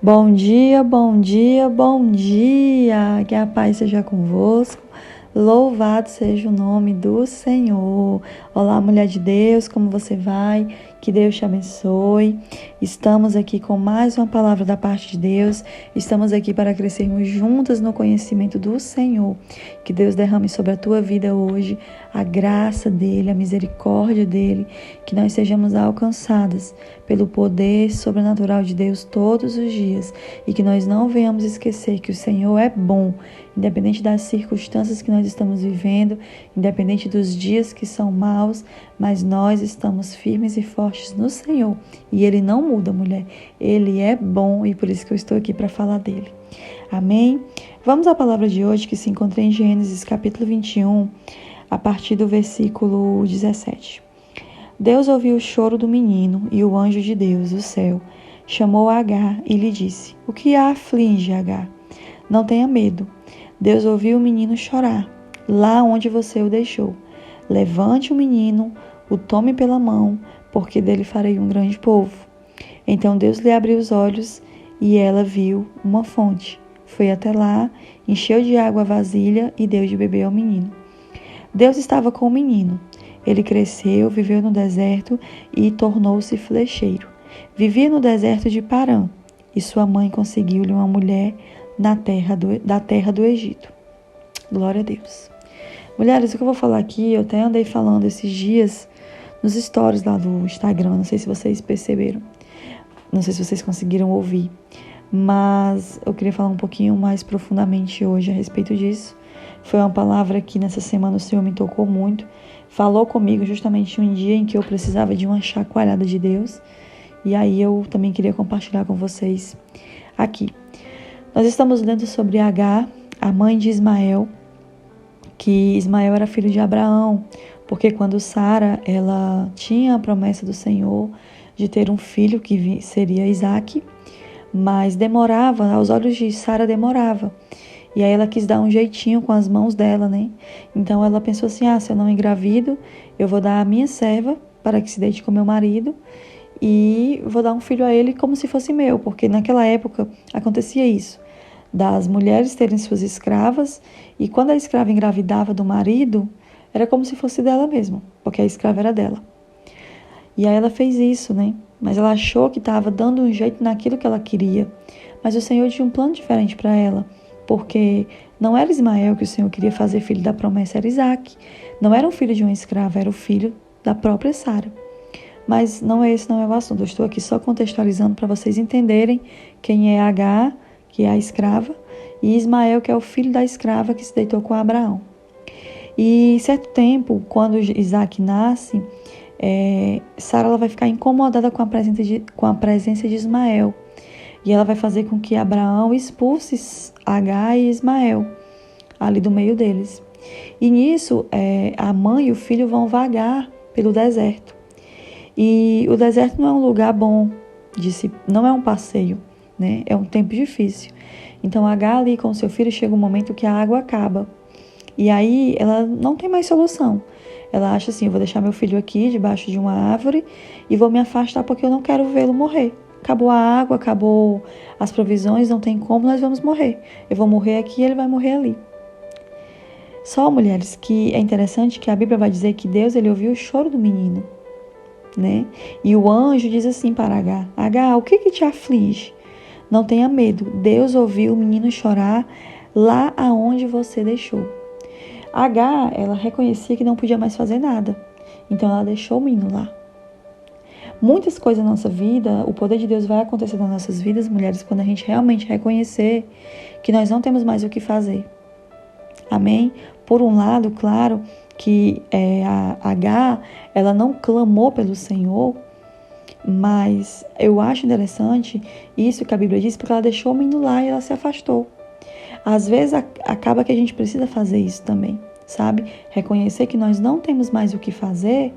Bom dia, bom dia, bom dia! Que a paz seja convosco. Louvado seja o nome do Senhor. Olá, mulher de Deus, como você vai? Que Deus te abençoe. Estamos aqui com mais uma palavra da parte de Deus. Estamos aqui para crescermos juntas no conhecimento do Senhor. Que Deus derrame sobre a tua vida hoje a graça dele, a misericórdia dele. Que nós sejamos alcançadas pelo poder sobrenatural de Deus todos os dias. E que nós não venhamos esquecer que o Senhor é bom, independente das circunstâncias que nós estamos vivendo, independente dos dias que são maus, mas nós estamos firmes e fortes no Senhor. E Ele não muda, mulher. Ele é bom e por isso que eu estou aqui para falar dele. Amém? Vamos à palavra de hoje que se encontra em Gênesis capítulo 21, a partir do versículo 17. Deus ouviu o choro do menino e o anjo de Deus, o céu, chamou Agar e lhe disse: O que a aflige, Agar? Não tenha medo. Deus ouviu o menino chorar, lá onde você o deixou. Levante o menino, o tome pela mão, porque dele farei um grande povo. Então Deus lhe abriu os olhos e ela viu uma fonte. Foi até lá, encheu de água a vasilha e deu de beber ao menino. Deus estava com o menino. Ele cresceu, viveu no deserto e tornou-se flecheiro. Vivia no deserto de Parã e sua mãe conseguiu-lhe uma mulher da terra do Egito. Glória a Deus. Mulheres, o que eu vou falar aqui, eu até andei falando esses dias nos stories lá do Instagram, não sei se vocês perceberam, não sei se vocês conseguiram ouvir, mas eu queria falar um pouquinho mais profundamente hoje a respeito disso. Foi uma palavra que nessa semana o Senhor me tocou muito, falou comigo justamente um dia em que eu precisava de uma chacoalhada de Deus, e aí eu também queria compartilhar com vocês aqui. Nós estamos lendo sobre Agar, a mãe de Ismael, que Ismael era filho de Abraão, porque quando Sara, ela tinha a promessa do Senhor de ter um filho que seria Isaque, mas demorava, aos olhos de Sara demorava. E aí ela quis dar um jeitinho com as mãos dela, né? Então ela pensou assim, se eu não engravido, eu vou dar a minha serva para que se deite com meu marido e vou dar um filho a ele como se fosse meu, porque naquela época acontecia isso, das mulheres terem suas escravas e quando a escrava engravidava do marido, era como se fosse dela mesma, porque a escrava era dela. E aí ela fez isso, né? Mas ela achou que estava dando um jeito naquilo que ela queria. Mas o Senhor tinha um plano diferente para ela, porque não era Ismael que o Senhor queria fazer filho da promessa, era Isaque. Não era um filho de uma escrava, era o filho da própria Sara. Mas esse não é o assunto. Eu estou aqui só contextualizando para vocês entenderem quem é Agar, que é a escrava, e Ismael, que é o filho da escrava que se deitou com Abraão. E certo tempo, quando Isaque nasce, Sara ela vai ficar incomodada com a presença de Ismael. E ela vai fazer com que Abraão expulse Agar e Ismael ali do meio deles. E nisso, a mãe e o filho vão vagar pelo deserto. E o deserto não é um lugar bom, não é um passeio, né? É um tempo difícil. Então Agar ali com seu filho chega um momento que a água acaba. E aí ela não tem mais solução. Ela acha assim, eu vou deixar meu filho aqui debaixo de uma árvore e vou me afastar porque eu não quero vê-lo morrer. Acabou a água, acabou as provisões, não tem como, nós vamos morrer. Eu vou morrer aqui e ele vai morrer ali. Só, mulheres, que é interessante que a Bíblia vai dizer que Deus ele ouviu o choro do menino, né? E o anjo diz assim para Agar: Agar, o que te aflige? Não tenha medo, Deus ouviu o menino chorar lá aonde você deixou. Agar, ela reconhecia que não podia mais fazer nada, então ela deixou o menino lá. Muitas coisas na nossa vida, o poder de Deus vai acontecer nas nossas vidas, mulheres, quando a gente realmente reconhecer que nós não temos mais o que fazer. Amém? Por um lado, claro, que a Agar, ela não clamou pelo Senhor, mas eu acho interessante isso que a Bíblia diz, porque ela deixou o menino lá e ela se afastou. Às vezes acaba que a gente precisa fazer isso também, sabe? Reconhecer que nós não temos mais o que fazer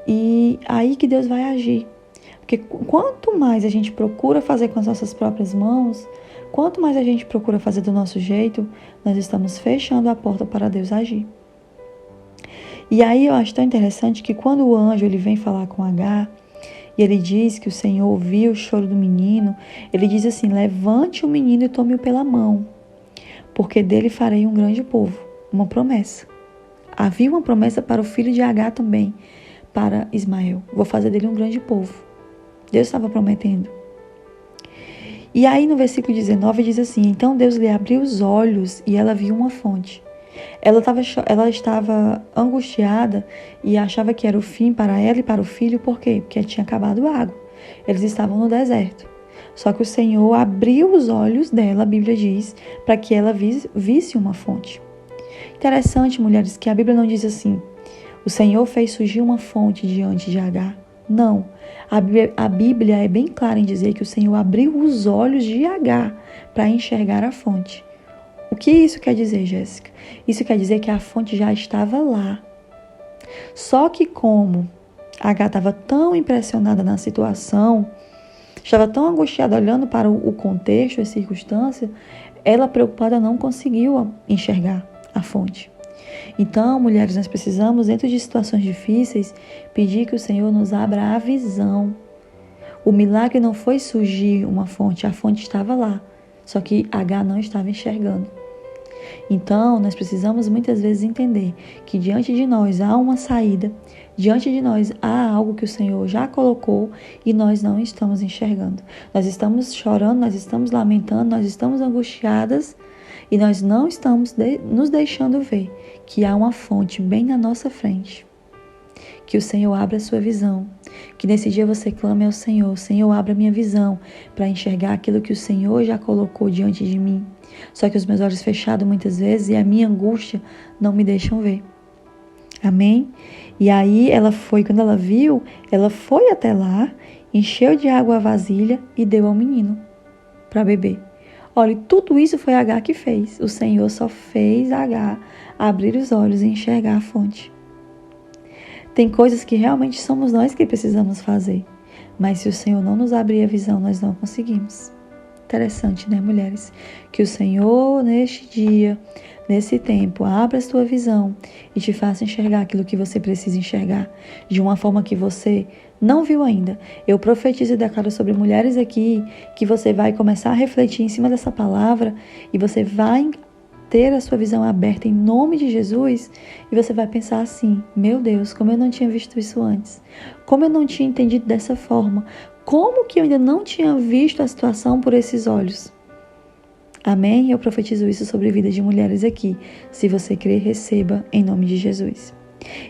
e aí que Deus vai agir. Porque quanto mais a gente procura fazer com as nossas próprias mãos, quanto mais a gente procura fazer do nosso jeito, nós estamos fechando a porta para Deus agir. E aí eu acho tão interessante que quando o anjo ele vem falar com Agar, E ele diz que o Senhor ouviu o choro do menino. Ele diz assim: levante o menino e tome-o pela mão, porque dele farei um grande povo. Uma promessa. Havia uma promessa para o filho de Agar também, para Ismael. Vou fazer dele um grande povo. Deus estava prometendo. E aí no versículo 19 diz assim: então Deus lhe abriu os olhos e ela viu uma fonte. Ela estava angustiada e achava que era o fim para ela e para o filho. Por quê? Porque tinha acabado a água. Eles estavam no deserto. Só que o Senhor abriu os olhos dela, a Bíblia diz, para que ela visse uma fonte. Interessante, mulheres, que a Bíblia não diz assim: o Senhor fez surgir uma fonte diante de Agar. Não. A Bíblia é bem clara em dizer que o Senhor abriu os olhos de Agar para enxergar a fonte. O que isso quer dizer, Jéssica? Isso quer dizer que a fonte já estava lá. Só que como Agar estava tão impressionada na situação, estava tão angustiada olhando para o contexto, as circunstâncias, ela preocupada não conseguiu enxergar a fonte. Então, mulheres, nós precisamos, dentro de situações difíceis, pedir que o Senhor nos abra a visão. O milagre não foi surgir uma fonte, a fonte estava lá, só que Agar não estava enxergando. Então, nós precisamos muitas vezes entender que diante de nós há uma saída, diante de nós há algo que o Senhor já colocou e nós não estamos enxergando. Nós estamos chorando, nós estamos lamentando, nós estamos angustiadas e nós não estamos nos deixando ver que há uma fonte bem na nossa frente. Que o Senhor abra a sua visão. Que nesse dia você clame ao Senhor: Senhor, abra a minha visão para enxergar aquilo que o Senhor já colocou diante de mim. Só que os meus olhos fechados muitas vezes e a minha angústia não me deixam ver. Amém? E aí quando ela viu, ela foi até lá, encheu de água a vasilha e deu ao menino para beber. Olha, tudo isso foi Agar que fez. O Senhor só fez Agar abrir os olhos e enxergar a fonte. Tem coisas que realmente somos nós que precisamos fazer. Mas se o Senhor não nos abrir a visão, nós não conseguimos. Interessante, né, mulheres? Que o Senhor, neste dia, nesse tempo, abra a sua visão e te faça enxergar aquilo que você precisa enxergar de uma forma que você não viu ainda. Eu profetizo e declaro sobre mulheres aqui que você vai começar a refletir em cima dessa palavra e você vai ter a sua visão aberta em nome de Jesus e você vai pensar assim: meu Deus, como eu não tinha visto isso antes, como eu não tinha entendido dessa forma, como que eu ainda não tinha visto a situação por esses olhos. Amém? Eu profetizo isso sobre a vida de mulheres aqui. Se você crer, receba em nome de Jesus.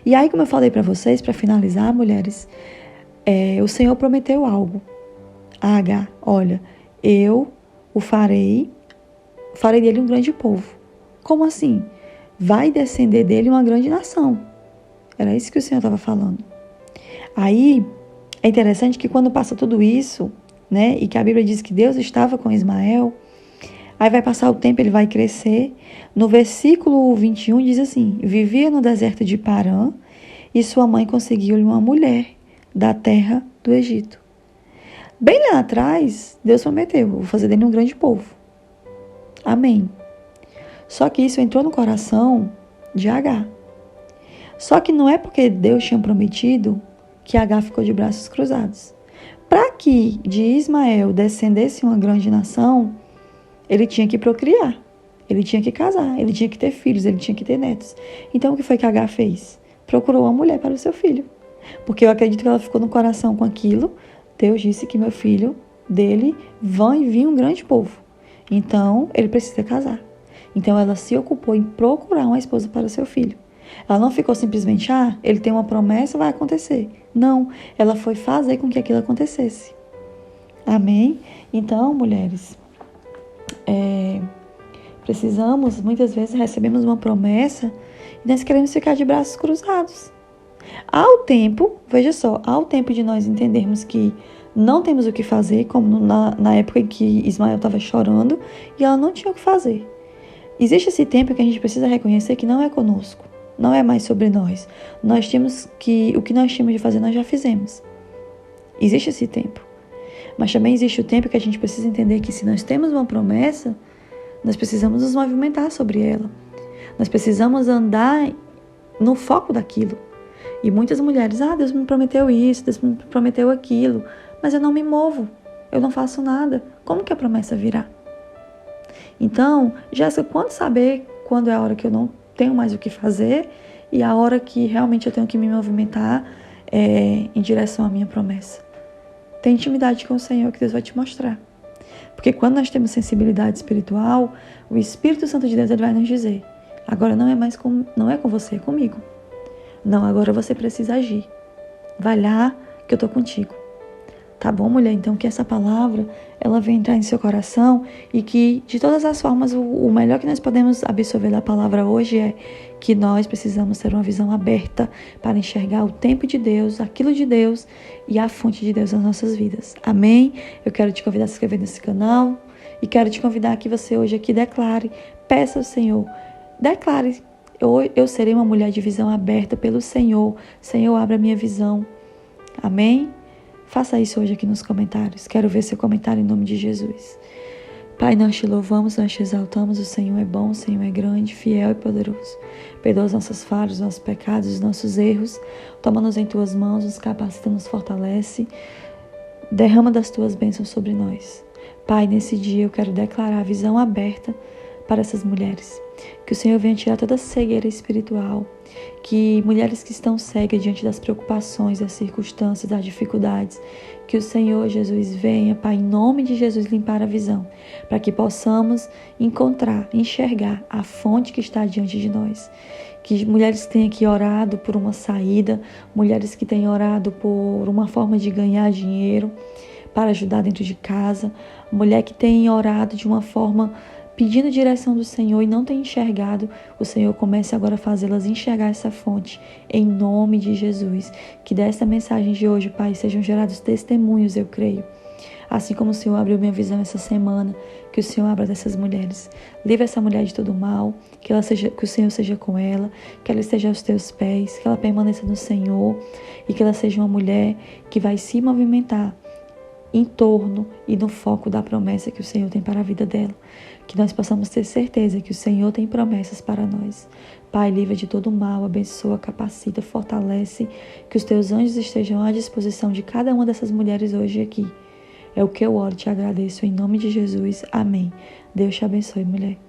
E aí, como eu falei para vocês, para finalizar, mulheres, o Senhor prometeu algo a Agar: olha, eu o farei dele um grande povo. Como assim? Vai descender dele uma grande nação. Era isso que o Senhor estava falando. Aí, é interessante que quando passa tudo isso, né, e que a Bíblia diz que Deus estava com Ismael, aí vai passar o tempo, ele vai crescer. No versículo 21 diz assim: vivia no deserto de Parã e sua mãe conseguiu-lhe uma mulher da terra do Egito. Bem lá atrás, Deus prometeu: vou fazer dele um grande povo. Amém. Só que isso entrou no coração de Agar. Só que não é porque Deus tinha prometido que Agar ficou de braços cruzados. Para que de Ismael descendesse uma grande nação, ele tinha que procriar, ele tinha que casar, ele tinha que ter filhos, ele tinha que ter netos. Então o que foi que Agar fez? Procurou uma mulher para o seu filho. Porque eu acredito que ela ficou no coração com aquilo. Deus disse que meu filho, dele, vai vir um grande povo. Então ele precisa casar. Então ela se ocupou em procurar uma esposa para o seu filho. Ela não ficou simplesmente: ele tem uma promessa, vai acontecer. Não, ela foi fazer com que aquilo acontecesse. Amém? Então, mulheres, precisamos, muitas vezes recebemos uma promessa e nós queremos ficar de braços cruzados. Há o tempo de nós entendermos que não temos o que fazer, como na época em que Ismael estava chorando e ela não tinha o que fazer. Existe esse tempo que a gente precisa reconhecer que não é conosco, não é mais sobre nós. O que nós tínhamos de fazer, nós já fizemos. Existe esse tempo. Mas também existe o tempo que a gente precisa entender que se nós temos uma promessa, nós precisamos nos movimentar sobre ela. Nós precisamos andar no foco daquilo. E muitas mulheres, Deus me prometeu isso, Deus me prometeu aquilo, mas eu não me movo, eu não faço nada. Como que a promessa virá? Então, Jéssica, quando saber quando é a hora que eu não tenho mais o que fazer e a hora que realmente eu tenho que me movimentar em direção à minha promessa? Tem intimidade com o Senhor que Deus vai te mostrar. Porque quando nós temos sensibilidade espiritual, o Espírito Santo de Deus ele vai nos dizer: agora não é com você, é comigo. Não, agora você precisa agir. Vai lá que eu tô contigo. Tá bom, mulher? Então que essa palavra, ela venha entrar em seu coração e que, de todas as formas, o melhor que nós podemos absorver da palavra hoje é que nós precisamos ter uma visão aberta para enxergar o tempo de Deus, aquilo de Deus e a fonte de Deus nas nossas vidas. Amém? Eu quero te convidar a se inscrever nesse canal e quero te convidar que você hoje aqui declare, peça ao Senhor, declare: eu serei uma mulher de visão aberta pelo Senhor. Senhor, abra a minha visão. Amém? Faça isso hoje aqui nos comentários. Quero ver seu comentário em nome de Jesus. Pai, nós te louvamos, nós te exaltamos. O Senhor é bom, o Senhor é grande, fiel e poderoso. Perdoa as nossas falhas, os nossos pecados, os nossos erros. Toma-nos em tuas mãos, nos capacita, nos fortalece. Derrama das tuas bênçãos sobre nós. Pai, nesse dia eu quero declarar a visão aberta para essas mulheres. Que o Senhor venha tirar toda a cegueira espiritual. Que mulheres que estão cegas diante das preocupações, das circunstâncias, das dificuldades, que o Senhor Jesus venha, Pai, em nome de Jesus, limpar a visão, para que possamos enxergar a fonte que está diante de nós. Que mulheres que tenham aqui orado por uma saída, mulheres que tenham orado por uma forma de ganhar dinheiro para ajudar dentro de casa, mulher que tenha orado de uma forma pedindo direção do Senhor e não tem enxergado, o Senhor comece agora a fazê-las enxergar essa fonte, em nome de Jesus. Que dessa mensagem de hoje, Pai, sejam gerados testemunhos, eu creio. Assim como o Senhor abriu minha visão essa semana, que o Senhor abra dessas mulheres. Livre essa mulher de todo mal, que o Senhor seja com ela, que ela esteja aos teus pés, que ela permaneça no Senhor e que ela seja uma mulher que vai se movimentar em torno e no foco da promessa que o Senhor tem para a vida dela. Que nós possamos ter certeza que o Senhor tem promessas para nós. Pai, livra de todo mal, abençoa, capacita, fortalece, que os teus anjos estejam à disposição de cada uma dessas mulheres hoje aqui. É o que eu oro e te agradeço em nome de Jesus. Amém. Deus te abençoe, mulher.